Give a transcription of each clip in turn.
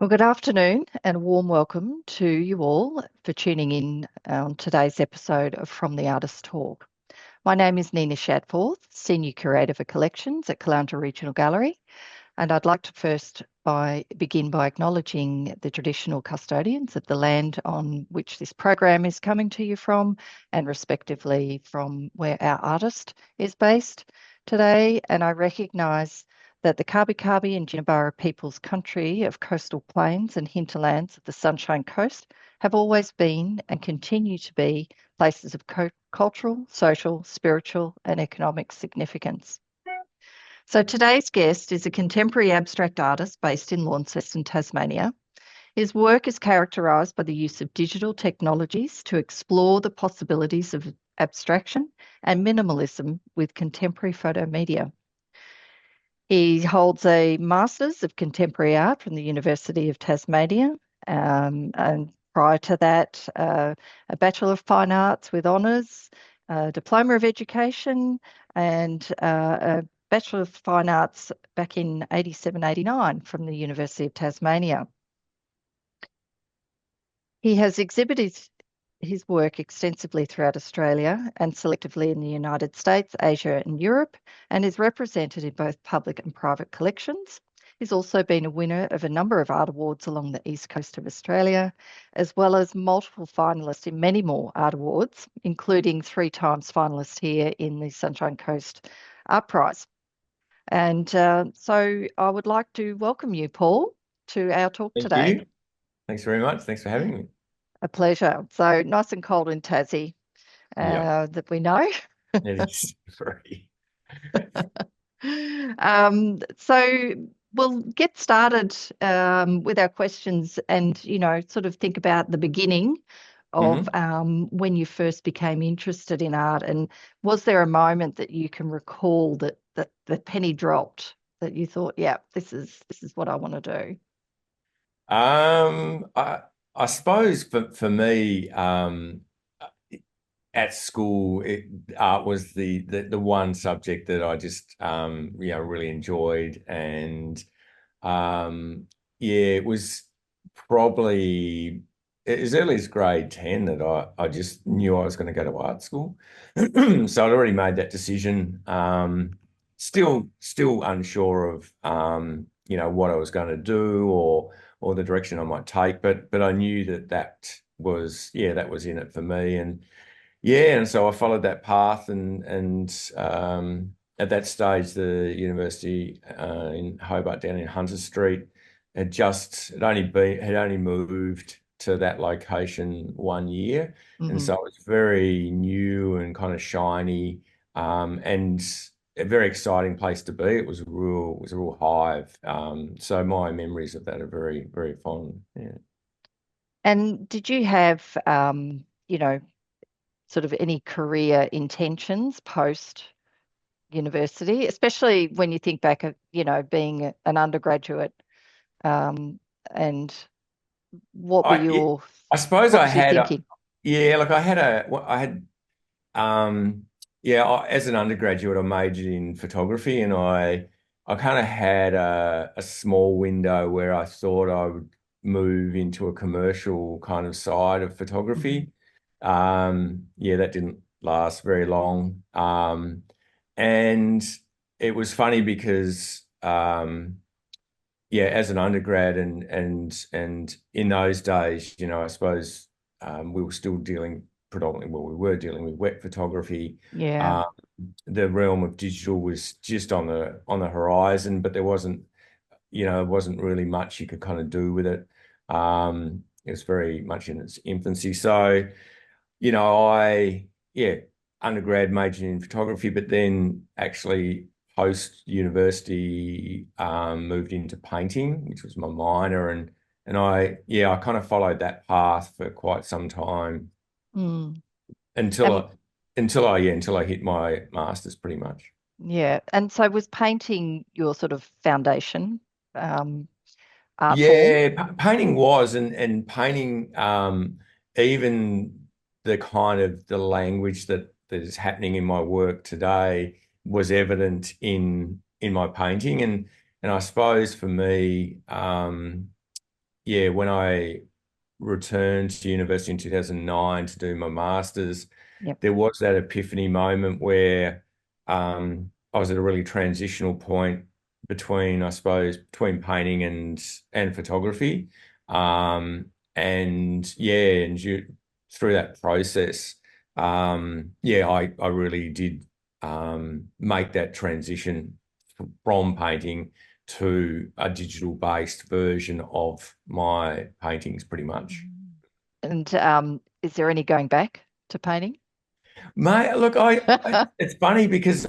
Well, good afternoon and a warm welcome to you all for tuning in on today's episode of From the Artist Talk. My name is Nina Shadforth, Senior Curator for Collections at Caloundra Regional Gallery, and I'd like to begin by acknowledging the traditional custodians of the land on which this program is coming to you from, and respectively from where our artist is based today. And I recognise that the Kabi Kabi and Jinnabara people's country of coastal plains and hinterlands of the Sunshine Coast have always been and continue to be places of cultural, social, spiritual, and economic significance. So today's guest is a contemporary abstract artist based in Launceston, Tasmania. His work is characterised by the use of digital technologies to explore the possibilities of abstraction and minimalism with contemporary photo media. He holds a Masters of Contemporary Art from the University of Tasmania, and prior to that, a Bachelor of Fine Arts with honours, a Diploma of Education, and a Bachelor of Fine Arts back in 87, 89 from the University of Tasmania. He has exhibited his work extensively throughout Australia and selectively in the United States, Asia, and Europe, and is represented in both public and private collections. He's also been a winner of a number of art awards along the east coast of Australia, as well as multiple finalists in many more art awards, including 3 times finalist here in the Sunshine Coast Art Prize. And so I would like to welcome you, Paul, to our talk Thank today. you. Thanks very much. Thanks for having me. A pleasure. So nice and cold in Tassie, Yeah, that we know. it is very. So we'll get started with our questions and, sort of think about the beginning of hmm when you first became interested in art. And was there a moment that you can recall that the penny dropped, that you thought, yeah, this is what I want to do? Um, I I suppose for me, at school, art was the one subject that I just really enjoyed, and yeah, it was probably as early as grade 10 that I just knew I was going to go to art school. So I'd already made that decision. Still unsure of what I was going to do or the direction I might take, but I knew that was in it for me, and yeah, and so I followed that path, and at that stage, the university in Hobart down in Hunter Street had only moved to that location 1 year, and Hmm. so it was very new and kind of shiny, and a very exciting place to be. It was a real hive. So my memories of that are very, very fond. Yeah. And did you have, sort of any career intentions post university, especially when you think back at, being an undergraduate, um, and what were I your, I suppose what I was your had thinking? yeah, like yeah, as an undergraduate I majored in photography, and I kind of had a small window where I thought I would move into a commercial kind of side of Mhm. photography. Yeah, that didn't last very long. And it was funny because yeah, as an undergrad and in those days, I suppose we were still dealing predominantly, well, we were dealing with wet photography. Yeah. Um, the realm of digital was just on the horizon, but there wasn't really much you could kind of do with it. It was very much in its infancy. So, yeah, undergrad majored in photography, but then actually post university moved into painting, which was my minor, and I kind of followed that path for quite some time Mm. until And I, until I hit my master's pretty much. yeah, and so was painting your sort of foundation, um, art form? Yeah, painting was, and painting, even the kind of the language that is happening in my work today was evident in my painting, and I suppose for me, yeah, when I returned to university in 2009 to do my master's, Yep. there was that epiphany moment where I was at a really transitional point between, I suppose, between painting and photography. And yeah, and through that process, yeah, I really did make that transition from painting to a digital based version of my paintings pretty much. And is there any going back to painting? Mate, look, it's funny because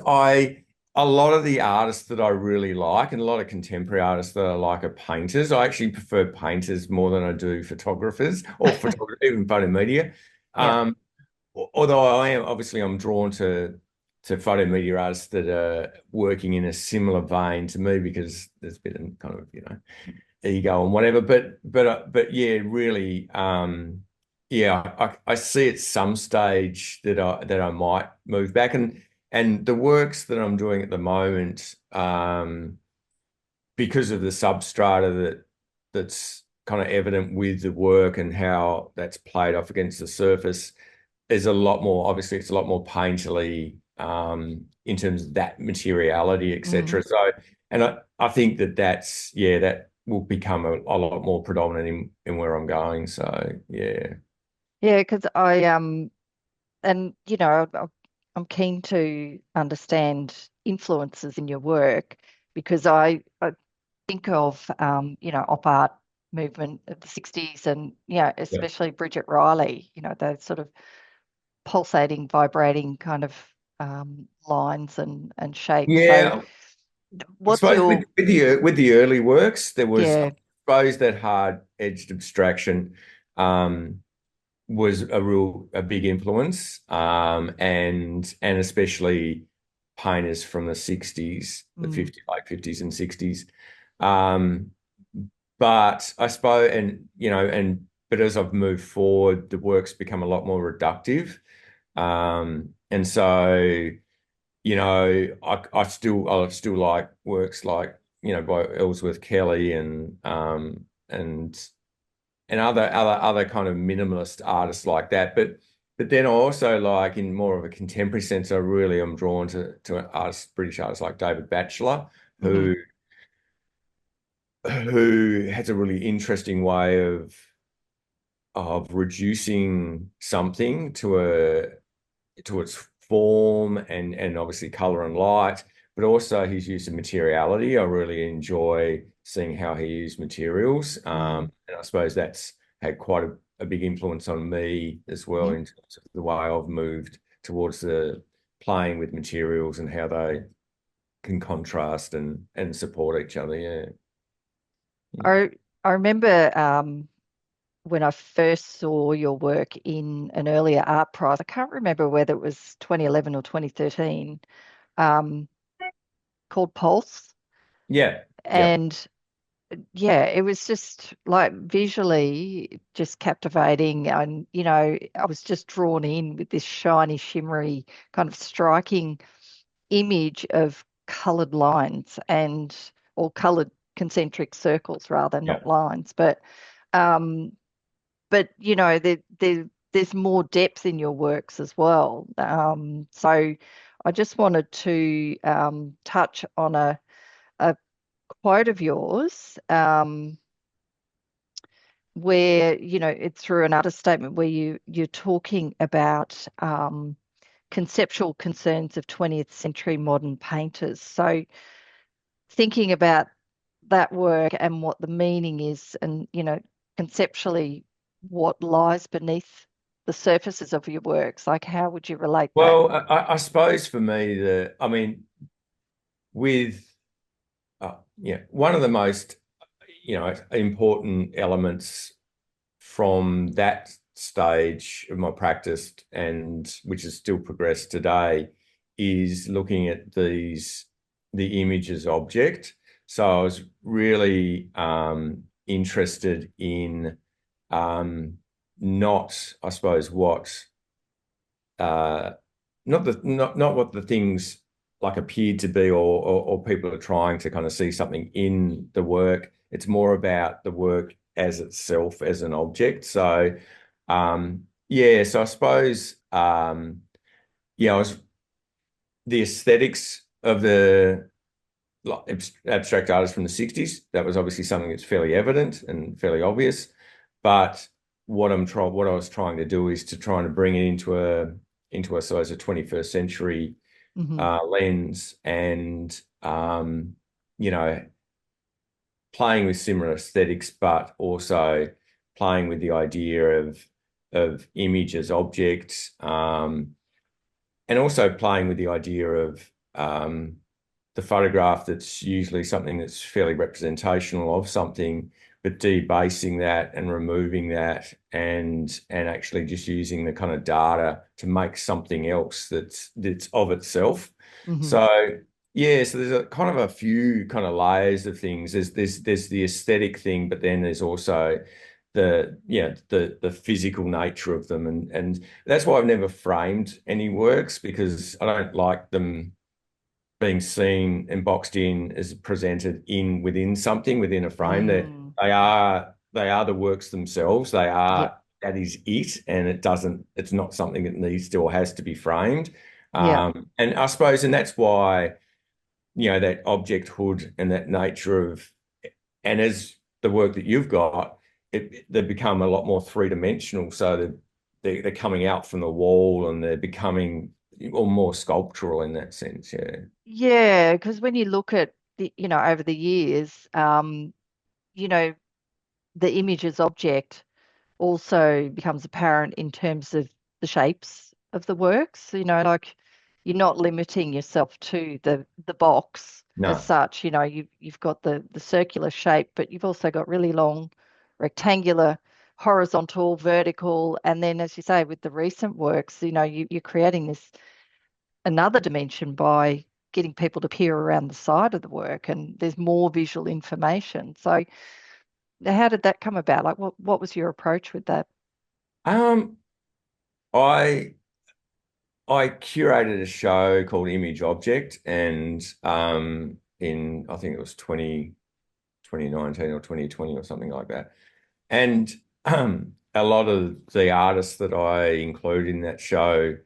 a lot of the artists that I really like and a lot of contemporary artists that I like are painters. I actually prefer painters more than I do photographers or even photo media. Yep. Um, although I'm drawn to photo media artists that are working in a similar vein to me because there's a bit of kind of, ego and whatever. But yeah, really, yeah, I see at some stage that I might move back and the works that I'm doing at the moment, because of the substrata that's kind of evident with the work and how that's played off against the surface is a lot more, obviously it's a lot more painterly in terms of that materiality, Mm. etc. So, and I think yeah, that will become a lot more predominant in where I'm going. So, yeah. Yeah, because and I'm keen to understand influences in your work because I think of op art movement of the 60s and Yeah. especially Bridget Riley, those sort of pulsating, vibrating kind of lines and shapes. So Yeah, I what's suppose your with the early works, there was, I yeah. suppose, that hard-edged abstraction. Um, was a big influence, and especially painters from the 60s, the Mm, late 50s and 60s. Um, but I suppose, but as I've moved forward, the work's become a lot more reductive. And so, I still like works like, by Ellsworth Kelly and other kind of minimalist artists like that. But then I also like in more of a contemporary sense, I really am drawn to artists, British artists like David Batchelor, hmm who has a really interesting way of reducing something to its form and obviously color and light, but also his use of materiality. I really enjoy seeing how he used materials. mm, And I suppose that's had quite a big influence on me as well yeah. in terms of the way I've moved towards the playing with materials and how they can contrast and support each other. Yeah. Yeah. I I remember when I first saw your work in an earlier art prize. I can't remember whether it was 2011 or 2013, um, called Pulse. Yeah. Yep. And yeah, it was just like visually just captivating. And, I was just drawn in with this shiny, shimmery, kind of striking image of colored lines or colored concentric circles rather, not Yep. lines. Um, but there's more depth in your works as well. So I just wanted to touch on a quote of yours, where it's through an artist statement where you're talking about conceptual concerns of 20th century modern painters. So thinking about that work and what the meaning is, and conceptually what lies beneath the surfaces of your works, like how would you relate that? Well, I suppose for me, I mean, with one of the most important elements from that stage of my practice, and which has still progressed today, is looking at the image as object. So I was really interested in um, not, I suppose, uh, not what the things like appeared to be, or people are trying to kind of see something in the work. It's more about the work as itself as an object. So yeah, so I suppose I was the aesthetics of the abstract artists from the 60s. That was obviously something that's fairly evident and fairly obvious. But what I was trying to do is to try and bring it into a size of 21st century Hmm. lens and you know, playing with similar aesthetics, but also playing with the idea of image as objects, and also playing with the idea of the photograph that's usually something that's fairly representational of something, but debasing that and removing that and actually just using the kind of data to make something else that's of itself. Hmm. So yeah, so there's a kind of a few kind of layers of things. There's the aesthetic thing, but then there's also the physical nature of them, and that's why I've never framed any works because I don't like them being seen and boxed in as presented in within something within a frame. Mm. They are the works themselves. They Yep. are that is it, and it's not something that needs to or has to be framed. Yep. And I suppose, and that's why that objecthood and that nature of, and as the work that you've got, they become a lot more three-dimensional. So they're coming out from the wall and they're becoming or more sculptural in that sense. Yeah. Yeah, because when you look at over the years, you know, the image as object also becomes apparent in terms of the shapes of the works. Like you're not limiting yourself to the box as No. such. You've got the circular shape, but you've also got really long, rectangular, horizontal, vertical, and then as you say with the recent works, you're creating this another dimension by getting people to peer around the side of the work, and there's more visual information. So how did that come about? Like what was your approach with that? Um, I I curated a show called Image Object, and in I think it was 2019 or 2020 or something like that. And a lot of the artists that I include in that show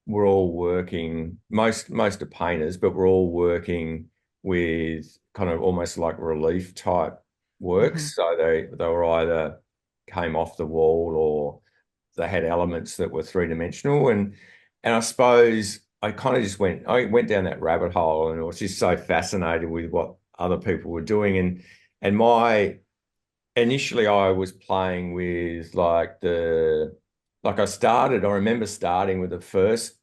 were all working, most are painters, but we're all working with kind of almost like relief type Hmm. works. So they were either came off the wall or they had elements that were three-dimensional. And I suppose I went down that rabbit hole and I was just so fascinated with what other people were doing. And my initially I was playing with I remember starting with the first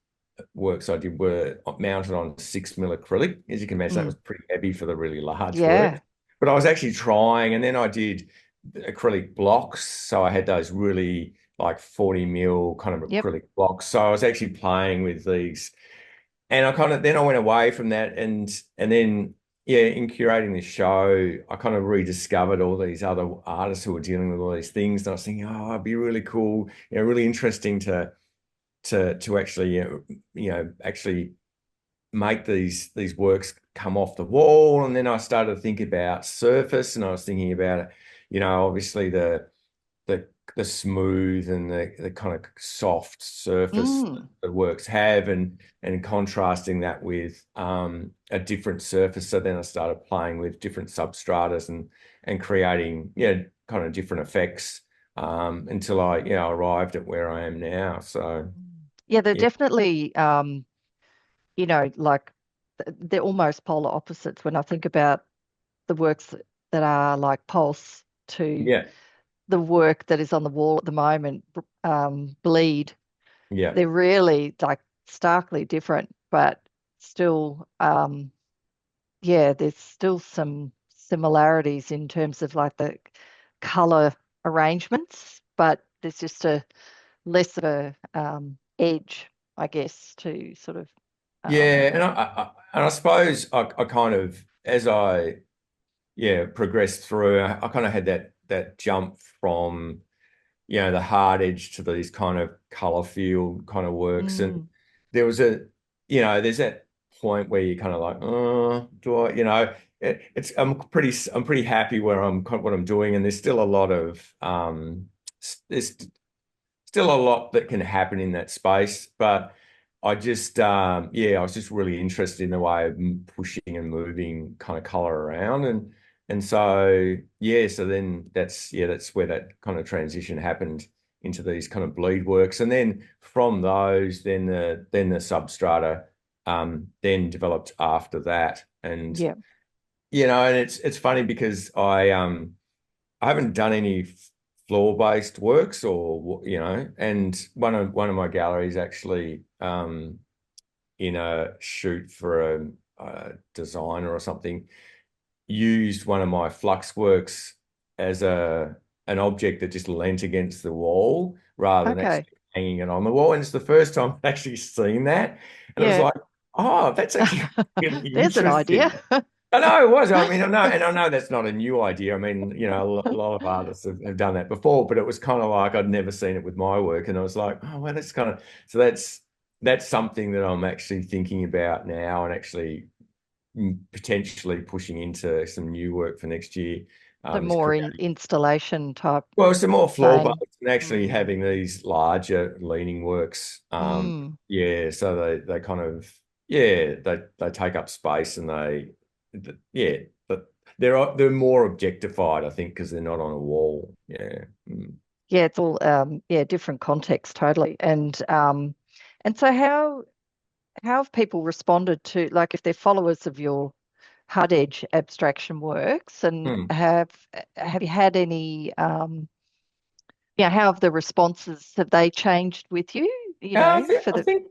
works I did were mounted on 6 mil acrylic. As you can imagine, that Mm. was pretty heavy for the really large Yeah. work. But I was actually trying, and then I did acrylic blocks. So I had those really like 40 mil kind of Yep. acrylic blocks. So I was actually playing with these, and I kind of then I went away from that, and then in curating this show, I kind of rediscovered all these other artists who were dealing with all these things, and I was thinking, oh, it'd be really cool, really interesting to actually actually make these works come off the wall. And then I started to think about surface, and I was thinking about obviously the the smooth and the kind of soft surface Mm. that works have, and contrasting that with a different surface. So then I started playing with different substratas and creating kind of different effects until I arrived at where I am now. So Yeah, they're yeah, definitely like they're almost polar opposites when I think about the works that are like pulse to yeah, the work that is on the wall at the moment, bleed. yeah. They're really like starkly different, but still, yeah, there's still some similarities in terms of like the color arrangements, but there's just a less of a edge, I guess, to sort of Yeah, and I suppose I kind of as I progressed through, I kind of had that jump from the hard edge to these kind of color field kind of works. And mm, there was there's that point where you kind of like, oh, do I, I'm pretty happy where what I'm doing, and there's still a lot of there's still a lot that can happen in that space. But I was just really interested in the way of pushing and moving kind of color around, and so so then that's where that kind of transition happened into these kind of bleed works, and then from those, then the substrata then developed after that, and Yeah. and it's funny because I haven't done any floor-based works or and one of my galleries actually in a shoot for a designer or something used one of my flux works as a an object that just leant against the wall rather than Okay. actually hanging it on the wall. And it's the first time I've actually seen that. And it was Yeah. like, oh, that's actually really There's an idea. interesting. I know it was. I mean, I know that's not a new idea. I mean, a lot of artists have done that before, but it was kind of like I'd never seen it with my work, and I was like, oh, well, that's kind of so that's something that I'm actually thinking about now, and actually potentially pushing into some new work for next year. So Is more in installation type well, some more floor vein. based and actually Mm. having these larger leaning works. Mm. So they kind of they take up space and but they're more objectified, I think, because they're not on a wall. Yeah. Mm. Yeah, it's all different context totally. And so how have people responded to, like, if they're followers of your hard edge abstraction works, and Hmm. have you had any how have the responses, have they changed with you, Yeah, for I the think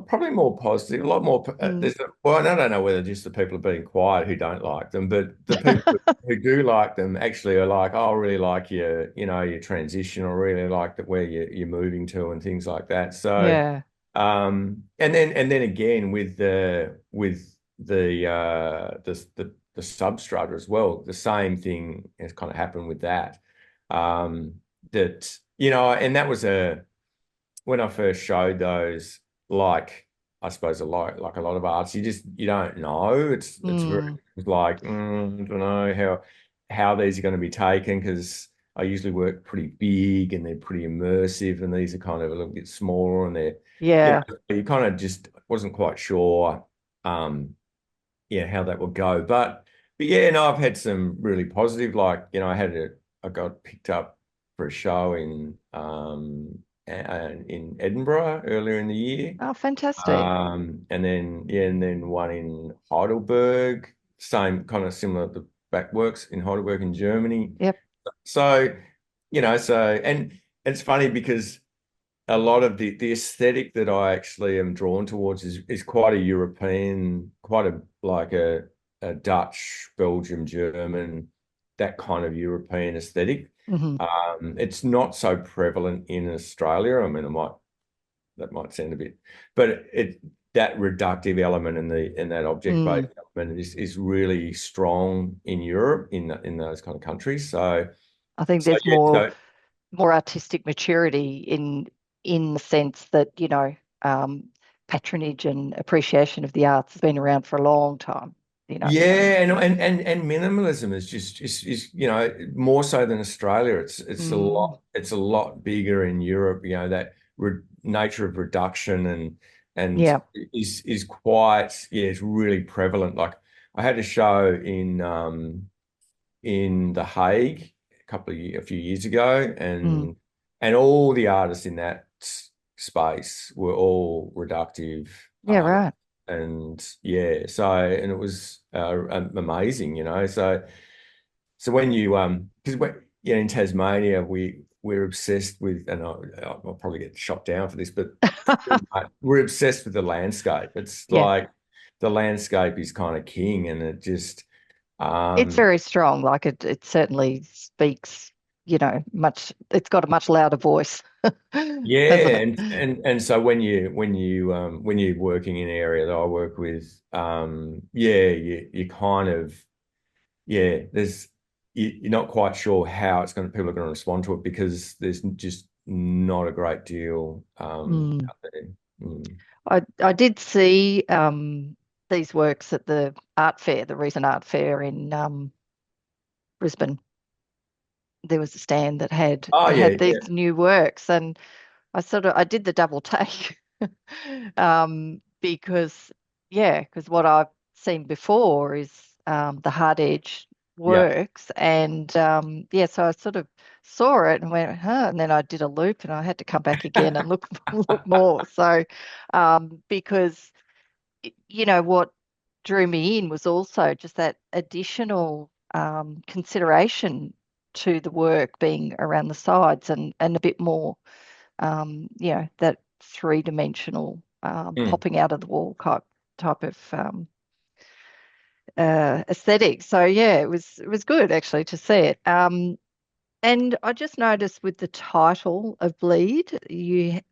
probably more positive, a lot more. mm, Well, I don't know whether just the people are being quiet who don't like them, but the people who do like them actually are like, oh, I really like your transition, or really like that where you're moving to and things like that. So, yeah. and then again with the substrata as well, the same thing has kind of happened with that. Um, and that was a when I first showed those, like I suppose like a lot of arts, you don't know. It's very Mm, like I don't know how these are going to be taken because I usually work pretty big and they're pretty immersive, and these are kind of a little bit smaller and they're yeah. you kind of just wasn't quite sure um how that would go. But yeah, no, I've had some really positive, like, I got picked up for a show in Edinburgh earlier in the year. Oh, fantastic. And then one in Heidelberg, same kind of similar, the back works in Heidelberg in Germany. Yep. So, and it's funny because a lot of the aesthetic that I actually am drawn towards is quite a European, quite a like a Dutch, Belgium, German, that kind of European aesthetic. Hmm. It's not so prevalent in Australia. I mean, that might sound a bit, but that reductive element in that object-based Mm. element is really strong in Europe in those kind of countries. So I think so there's yeah, more artistic maturity in the sense that, patronage and appreciation of the arts has been around for a long time, yeah, and minimalism is just is more so than Australia. Mm, It's a lot bigger in Europe. That nature of reduction and yeah. is quite it's really prevalent. Like I had a show in The Hague a few years ago, Mm, and all the artists in that space were all reductive yeah, artists, right. and and it was amazing, so when you because in Tasmania we're obsessed with, and I'll probably get shot down for this, but we're obsessed with the landscape. It's Yeah. like the landscape is kind of king, and it just It's um very strong. Like it certainly speaks, it's got a much louder voice, hasn't Yeah, it? and so when you're working in an area that I work with, you kind of there's you're not quite sure how people are going to respond to it because there's just not a great deal Mm. out there. Mm. I did see these works at the art fair, the recent art fair in Brisbane. There was a stand that Oh had yeah, these yeah, new works, and I did the double take because because what I've seen before is the hard edge yeah. works, and so I sort of saw it and went, huh, and then I did a loop, and I had to come back again and look look more. So because what drew me in was also just that additional consideration to the work being around the sides and a bit more that three-dimensional Mm, popping out of the wall type of aesthetic. So yeah, it was good actually to see it. And I just noticed with the title of Bleed,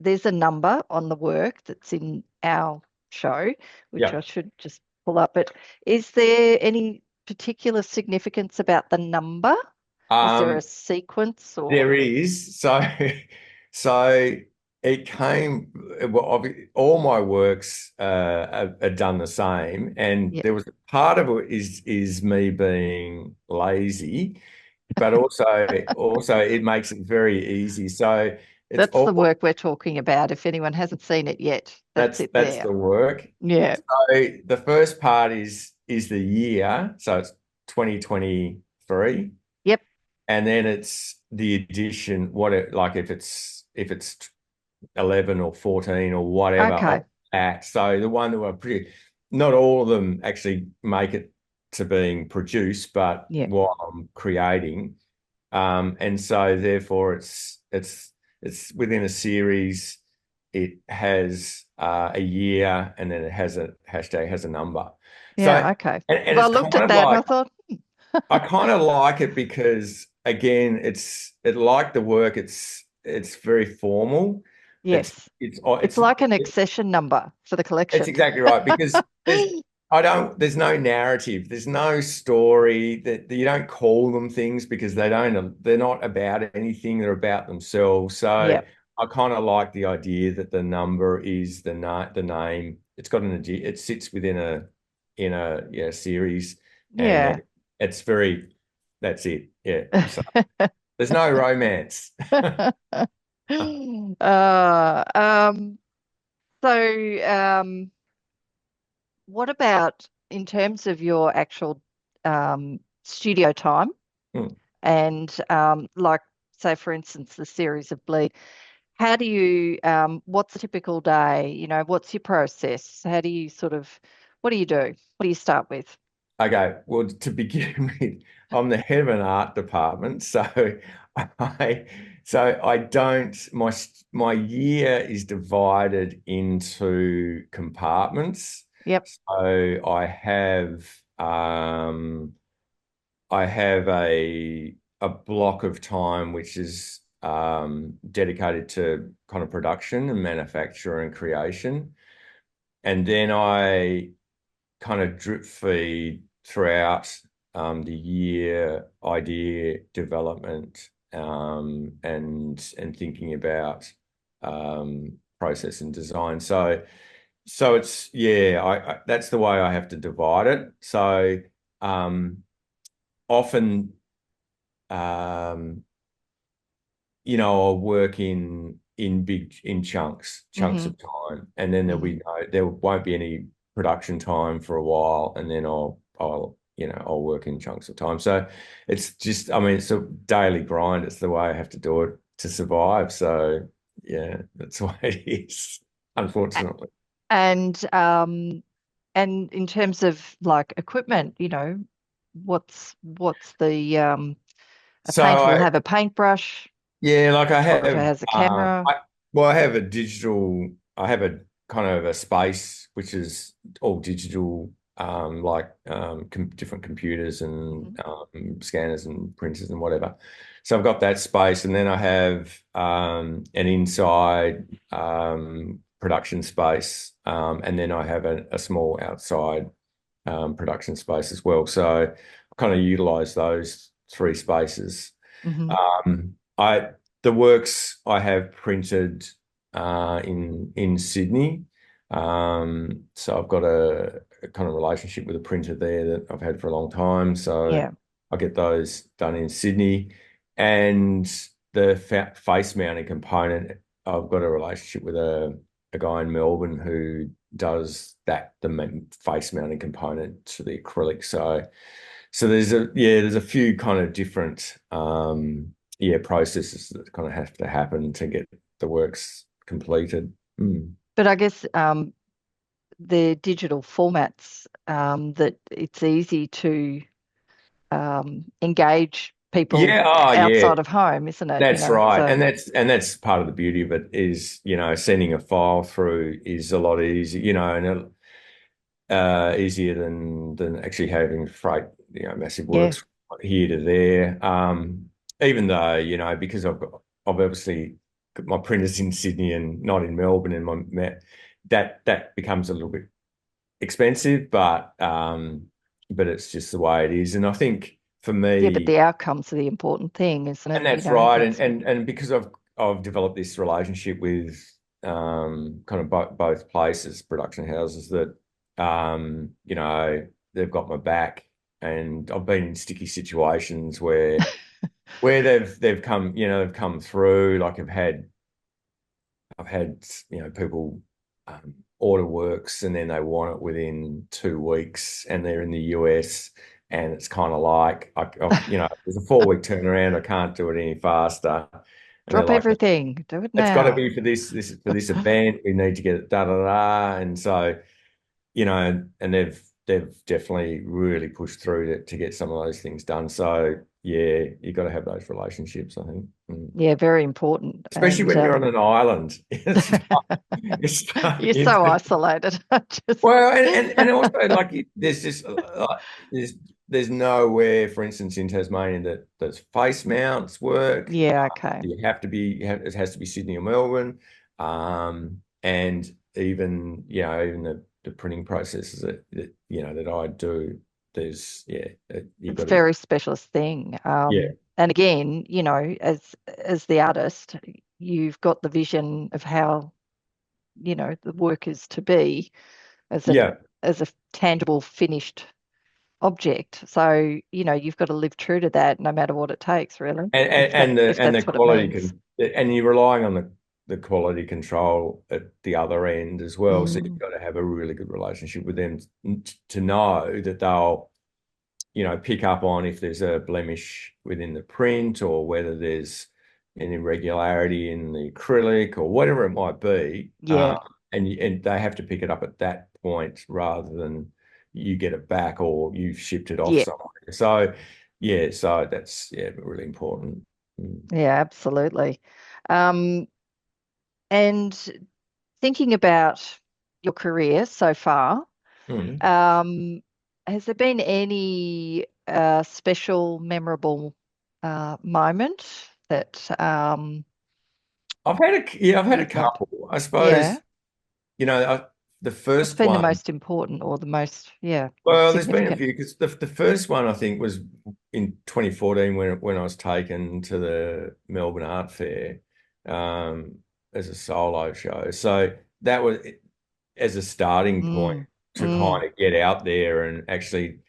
there's a number on the work that's in our show, which yeah. I should just pull up. But is there any particular significance about the number? Is there a Um, sequence or? there is. So it came, well, all my works are done the same. And Yeah, there was part of it is me being lazy, but also it makes it very easy. So it's that's the all work we're talking about. If anyone hasn't seen it yet, that's it that's there. the work. Yeah. So the first part is the year. So it's 2023. Yep. And then it's the edition, what it like if it's 11 or 14 or whatever of Okay. that. So the one that were pretty, not all of them actually make it to being produced, but Yeah. what I'm creating. And so therefore it's within a series, it has a year and then it has a hashtag, has a number. So Yeah. Okay. and Well, it's I looked kind at of that and I like thought, I kind of like it because again, it like the work. It's very formal. It's yes, it's it's it's like an accession number for the it's collection. exactly right because there's no narrative, there's no story that you don't call them things because they're not about anything. They're about themselves. So Yeah. I kind of like the idea that the number is the name. It's got it sits within a yeah series and Yeah. it's very that's it. Yeah. So there's no romance. Uh, um, so, what about in terms of your actual studio time Hmm. and like, say, for instance, the series of Bleed? How do you, what's a typical day? What's your process? What do you do? What do you start with? Okay, well, to begin with, I'm the head of an art department, so I I don't my year is divided into compartments. Yep. So I have a block of time which is dedicated to kind of production and manufacture and creation, and then I kind of drip feed throughout the year idea development and thinking about process and design. So it's yeah, that's the way I have to divide it. So um, often um, I'll work in chunks Mm-hmm. of time, and then Mm-hmm. there won't be any production time for a while, and then I'll work in chunks of time. So it's just, I mean, it's a daily grind. It's the way I have to do it to survive. So yeah, that's the way it is, unfortunately. And in terms of like equipment, what's the a So painter will have a paintbrush, yeah, like I photographer have, has a camera. I have I have a kind of a space which is all digital, different computers Mhm. and scanners and printers and whatever. So I've got that space, and then I have an inside production space, and then I have a small outside production space as well. So I kind of utilize those three spaces. Mhm. The works I have printed in Sydney, So I've got a kind of relationship with a printer there that I've had for a long time. So Yeah. I get those done in Sydney. And the face mounting component, I've got a relationship with a guy in Melbourne who does the face mounting component to the acrylic. So there's a few kind of different processes that kind of have to happen to get the works completed. Mm. But I guess the digital formats that it's easy to engage people Yeah, oh yeah, outside of home, isn't it? that's right. So And that's part of the beauty of it is, sending a file through is a lot easier, and easier than actually having freight, massive yeah, works here to there. Even though, because I've obviously got my printers in Sydney and not in Melbourne, and that becomes a little bit expensive, but it's just the way it is. And I think for yeah, but me, the outcomes are the important thing, isn't it? and that's right, and because I've developed this relationship with kind of both places, production houses that they've got my back, and I've been in sticky situations where they've come through. Like I've had people order works and then they want it within 2 weeks and they're in the US, and it's kind of like there's a 4 week turnaround. I can't do it any faster, and they're Drop like, everything, do it it's got to now. be for this event. We need to get it da da da, and so and they've definitely really pushed through to get some of those things done. So yeah, you got to have those relationships, I think. Mm. Yeah, very important. Especially And when you're on an island. It's you're so isolated. Just well, and also like there's just there's there's nowhere, for instance, in Tasmania that's face mounts work. yeah, okay. It has to be Sydney or Melbourne, and even the printing processes that I do. There's you've It's a got to very specialist thing. yeah And again, as the artist, you've got the vision of how, the work is to be as a yeah as a tangible finished object. So, you've got to live true to that no matter what it takes, really, and if that and the if and the that's what it quality means. can and you're relying on the quality control at the other end as well. So you've Mm, got to have a really good relationship with them to know that they'll pick up on if there's a blemish within the print or whether there's an irregularity in the acrylic or whatever it might be. yeah, And they have to pick it up at that point rather than you get it back or you've shipped it off yeah, somewhere. So that's really important. Mm. yeah, absolutely. Um, and thinking about your career so far, Mm. um, has there been any special, memorable moment that, I've had a you'd like to, couple. I yeah, suppose, the what's first been the one. most important or the most, yeah, Well, there's been a significant? few because the first one I think was in 2014 when I was taken to the Melbourne Art Fair um, as a solo show. So that was as a starting point Mm, to mm. kind of get out there and actually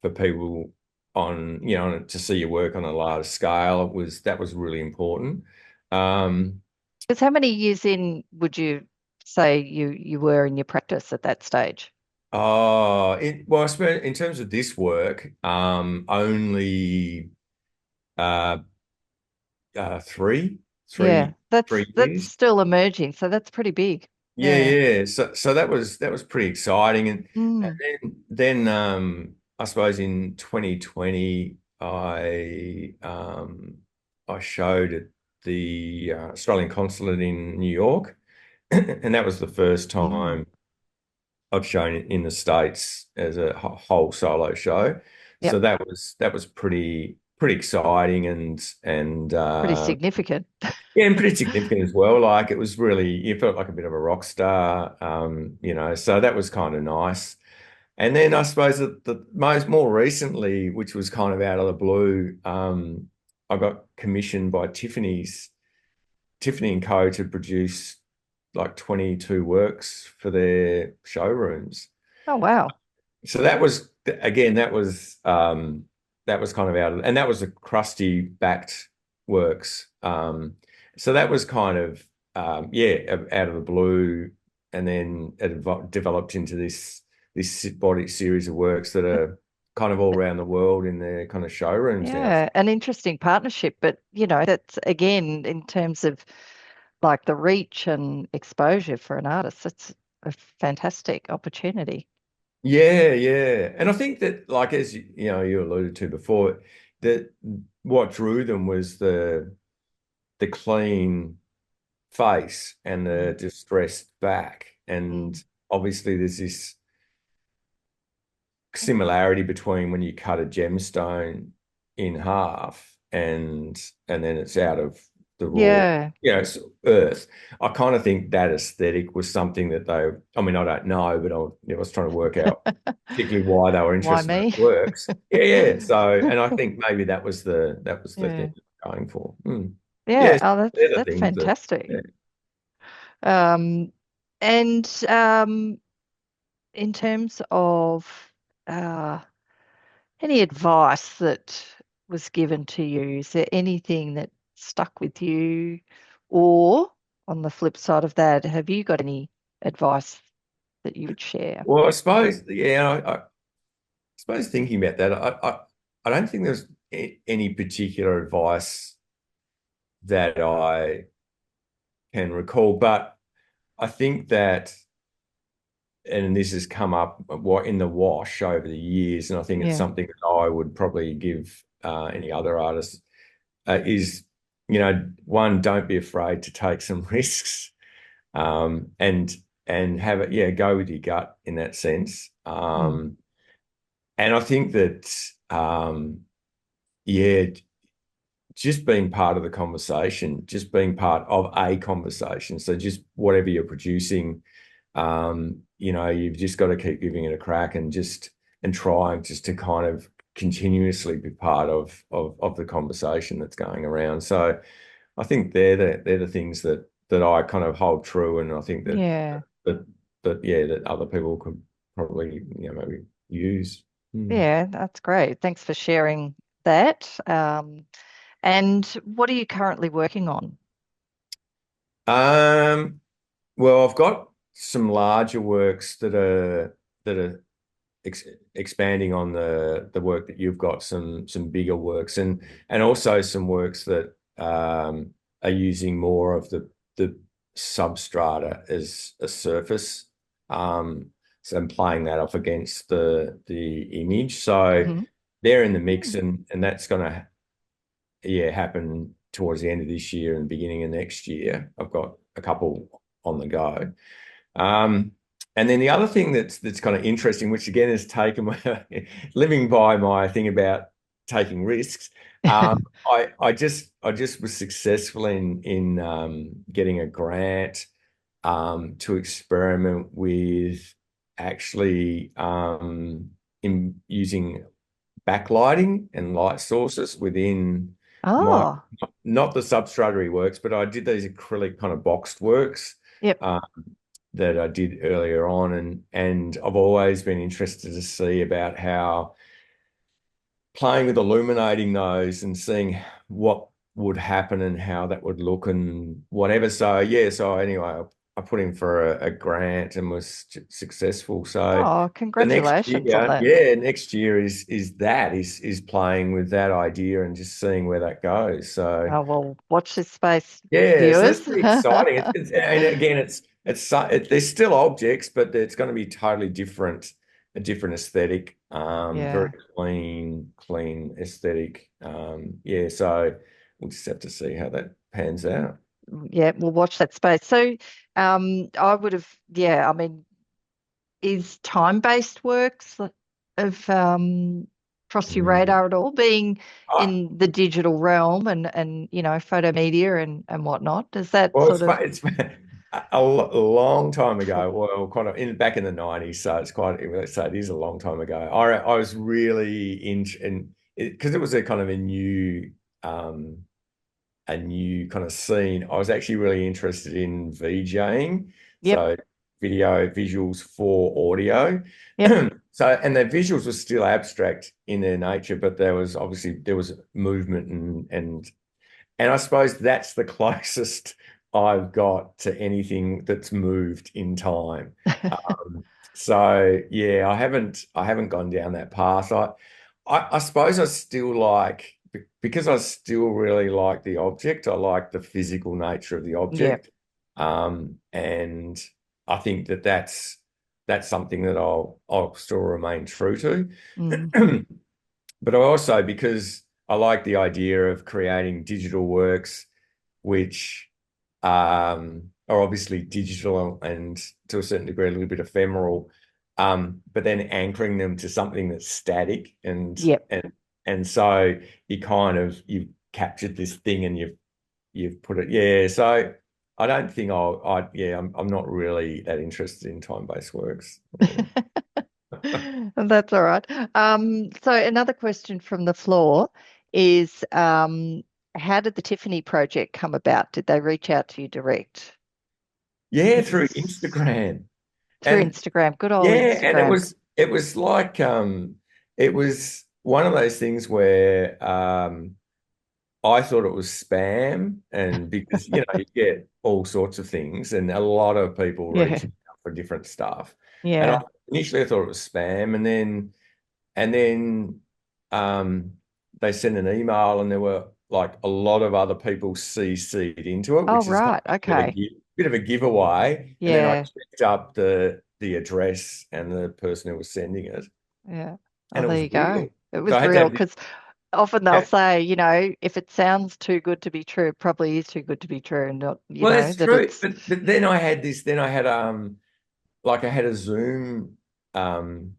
for people to see your work on a large scale. That was really important. Um, Because how many years in would you say you were in your practice at that stage? well, I suppose in terms of this work, only. Uh, three, Yeah, three, that's 3 years. still emerging, so that's pretty big. Yeah, Yeah. yeah. So that was pretty exciting, and Mm, I suppose in 2020 I showed at the Australian Consulate in New York, and that was the first mm. time I've shown it in the States as a whole solo show. So Yep, that was pretty exciting and pretty significant. yeah, and pretty significant as well. Like it was really, you felt like a bit of a rock star, so that was kind of nice. And then I suppose that the more recently, which was kind of out of the blue, I got commissioned by Tiffany and Co. to produce like 22 works for their showrooms. Oh, wow. So that was again, that was kind of out of, and that was a crusty backed works. So that was kind of yeah, out of the blue, and then it developed into this body series of works that are kind of all around the world in their kind of showrooms now. Yeah, an interesting partnership, but that's again in terms of like the reach and exposure for an artist, it's a fantastic opportunity. Yeah, yeah. And I think that, like, as you know, you alluded to before, that what drew them was the clean face and the Mm, distressed back. And mm. obviously there's this similarity between when you cut a gemstone in half and then it's out of the raw, Yeah. it's earth. I kind of think that aesthetic was something that they, I mean, I don't know, but I was trying to work out particularly why they were Why interested in me? those works. Yeah, yeah. So, and I think maybe that was the thing Yeah. they were going for. Mm. Yeah. Yes, Oh, they're the that's things that, fantastic. yeah. Um, and in terms of uh, any advice that was given to you, is there anything that stuck with you? Or on the flip side of that, have you got any advice that you would share? Well, I suppose, yeah, I suppose thinking about that, I don't think there's any particular advice that I can recall, but I think that, and this has come up what in the wash over the years, and I think it's Yeah. something that I would probably give any other artists is, one, don't be afraid to take some risks, and have it, yeah, go with your gut in that sense. Mm. And I think that, yeah, just being part of the conversation, just being part of a conversation. So just whatever you're producing, you've just got to keep giving it a crack and trying just to kind of continuously be part of the conversation that's going around. So I think they're the things that I kind of hold true, and I think Yeah. that that yeah, that other people could probably maybe use. Hmm. Yeah, that's great. Thanks for sharing that. And what are you currently working on? Um, well, I've got some larger works that are ex expanding on the work that you've got, some bigger works, and also some works that are using more of the substrata as a surface. So I'm playing that off against the image. So Hmm. they're in the mix, Mm. and that's going to, yeah, happen towards the end of this year and beginning of next year. I've got a couple on the go. Um, and then the other thing that's kind of interesting, which again has taken my living by my thing about taking risks. I just was successful in getting a grant to experiment with actually in using backlighting and light sources within my, Oh, not the substratory works, but I did these acrylic kind of boxed works yep. um, that I did earlier on, and I've always been interested to see about how playing with illuminating those and seeing what would happen and how that would look and whatever. So yeah, so anyway, I put in for a grant and was successful. So Oh, the next congratulations on year, that. yeah, next year is playing with that idea and just seeing where that goes. So Oh, well, watch this space, yeah, so that's viewers. pretty exciting. And again, there's still objects, but it's going to be totally different, a different aesthetic, very Yeah. clean aesthetic. Yeah, so we'll just have to see how that pans out. Yeah, we'll watch that space. So, I would have, yeah, I mean, is time-based works of crossed your Mm. radar at all, being Ah, in the digital realm and photo media and whatnot? Does that well, sort of it's a long time ago. Well, kind of back in the 90s, so it's quite. Let's say it is a long time ago. I was really in because it was a kind of a new. Um, a new kind of scene. I was actually really interested in VJing, Yep. so video visuals for audio. Yep. So, and the visuals were still abstract in their nature, but there was movement and I suppose that's the closest I've got to anything that's moved in time. Um, so yeah, I haven't gone down that path. I suppose I still like because I still really like the object. I like the physical nature of the Yep. object, and I think that's something that I'll still remain true Mm. to. But I also, because I like the idea of creating digital works, which are obviously digital and to a certain degree a little bit ephemeral, but then anchoring them to something that's static Yep. and so you've captured this thing and you've put it, yeah. So I don't think I'm not really that interested in time-based works. Yeah. That's all right. So another question from the floor is, how did the Tiffany project come about? Did they reach out to you direct? Yeah, This through is Instagram. through And Instagram. Good old yeah, and Instagram. it was like it was one of those things where I thought it was spam, and because you get all sorts of things and a lot of people Yeah. reaching out for different stuff. And Yeah. initially I thought it was spam, and then um they sent an email and there were like a lot of other people CC'd into it, Oh, which is kind right. of Okay. bit of a giveaway. And then I Yeah. checked up the address and the person who was sending it, Yeah. Oh, and it there was you go. real. It So I was had to real have because often they'll yeah, say, if it sounds too good to be true, it probably is too good to be true, and not, well, that's that true. it's, But then I had this, then I had like I had um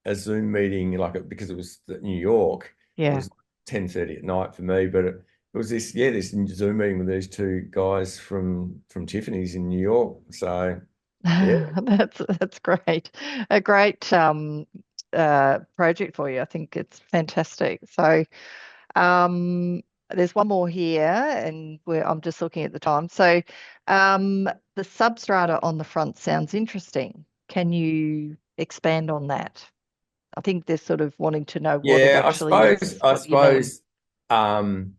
a Zoom meeting because it was New York. It yeah. was 10:30 at night for me, but it was this Zoom meeting with these two guys from Tiffany's in New York. So yeah. That's great. A great project for you. I think it's fantastic. So there's one more here, and I'm just looking at the time. So um, the substrata on the front sounds interesting. Can you expand on that? I think they're sort of wanting to know what it Yeah, actually is, I what you mean. suppose um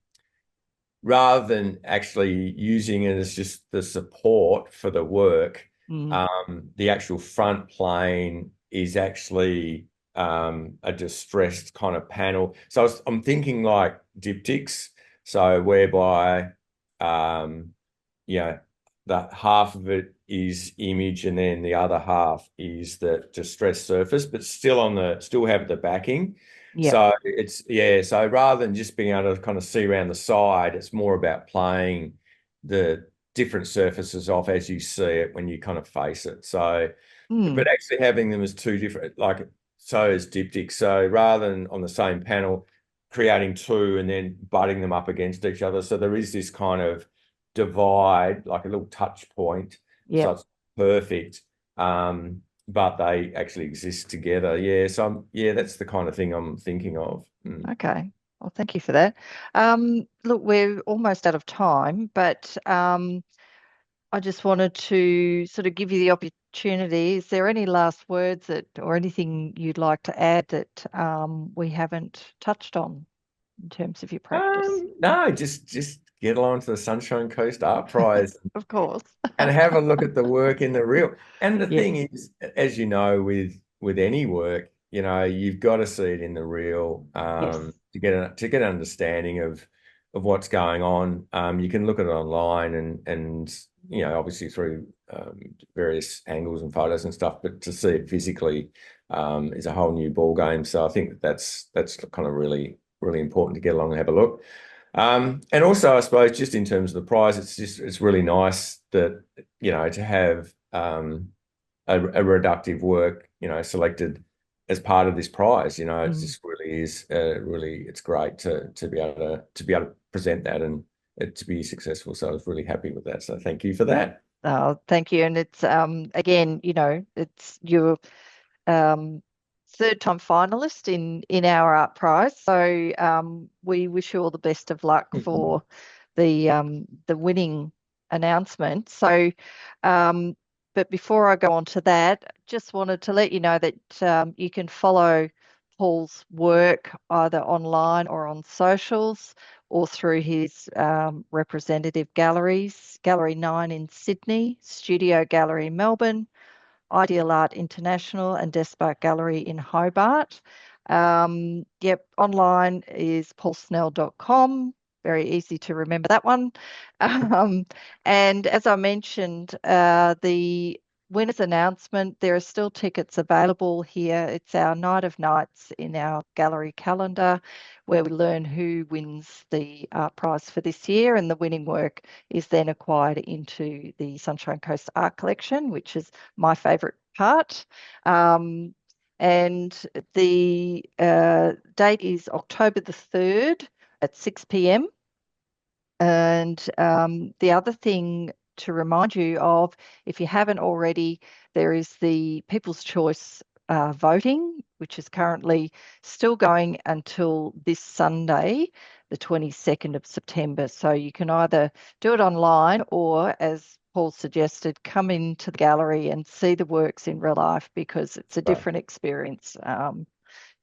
rather than actually using it as just the support for the work, Mm, the actual front plane is actually a distressed kind of panel. So I'm thinking like diptychs, so whereby um, you know, that half of it is image and then the other half is the distressed surface, but still have the backing. yep. So so rather than just being able to kind of see around the side, it's more about playing the different surfaces off as you see it when you kind of face it. So, Mm, but actually having them as two different, like, so as diptychs. So rather than on the same panel, creating two and then butting them up against each other. So there is this kind of divide, like a little touch point. So yep. it's perfect. But they actually exist together. Yeah. So yeah, that's the kind of thing I'm thinking of. Mm. Okay. Well, thank you for that. Look, we're almost out of time, but I just wanted to sort of give you the opportunity. Is there any last words or anything you'd like to add that we haven't touched on in terms of your practice? No, just get along to the Sunshine Coast Art Prize Of course. and have a look at the work in the real. And the Yep. thing is, as you know, with any work, you've got to see it in the real Yes. to get an understanding of what's going on. You can look at it online and obviously through various angles and photos and stuff, but to see it physically is a whole new ball game. So I think that's kind of really important to get along and have a look. And also, I suppose, just in terms of the prize, it's really nice that to have a reductive work selected as part of this prize. It Mm. just really is really it's great to be able to present that and it to be successful. So I was really happy with that. So thank you for that. Oh, thank you. And it's again, it's your um, third time finalist in our art prize. So we wish you all the best of luck for the winning announcement. So, but before I go on to that, just wanted to let you know that you can follow Paul's work either online or on socials or through his representative galleries, Gallery 9 in Sydney, Studio Gallery in Melbourne, Ideal Art International, and Despark Gallery in Hobart. Yep, online is paulsnell.com. Very easy to remember that one. Um, and as I mentioned, the winners announcement, there are still tickets available here. It's our night of nights in our gallery calendar where we learn who wins the art prize for this year, and the winning work is then acquired into the Sunshine Coast Art Collection, which is my favourite part. And the date is October the 3rd at 6 p.m. And the other thing to remind you of, if you haven't already, there is the People's Choice voting, which is currently still going until this Sunday, the 22nd of September. So you can either do it online or, as Paul suggested, come into the gallery and see the works in real life, because it's a Right. different experience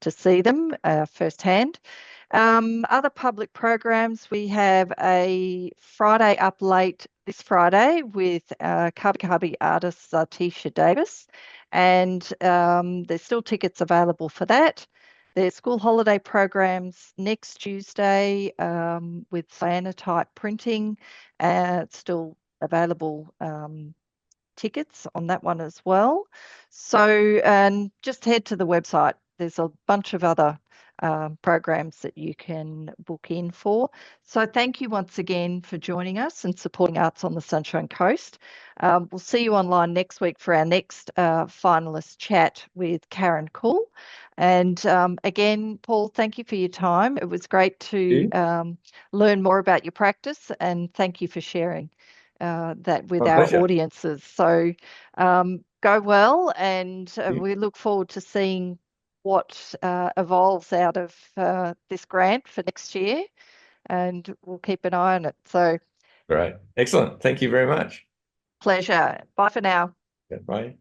to see them firsthand. Other public programs, we have a Friday up late this Friday with Cubby Cubby artist Tisha Davis, and there's still tickets available for that. There's school holiday programs next Tuesday with cyanotype printing. It's still available tickets on that one as well. So, and just head to the website. There's a bunch of other programs that you can book in for. So thank you once again for joining us and supporting Arts on the Sunshine Coast. We'll see you online next week for our next finalist chat with Karen Cool. And again, Paul, thank you for your time. It was great to learn more about your practice, and thank you for sharing that with My our pleasure. audiences. So go well, and we look forward to seeing what evolves out of this grant for next year, and we'll keep an eye on it. So Great. Excellent. Thank you very much. pleasure. Bye for now. Yeah, bye.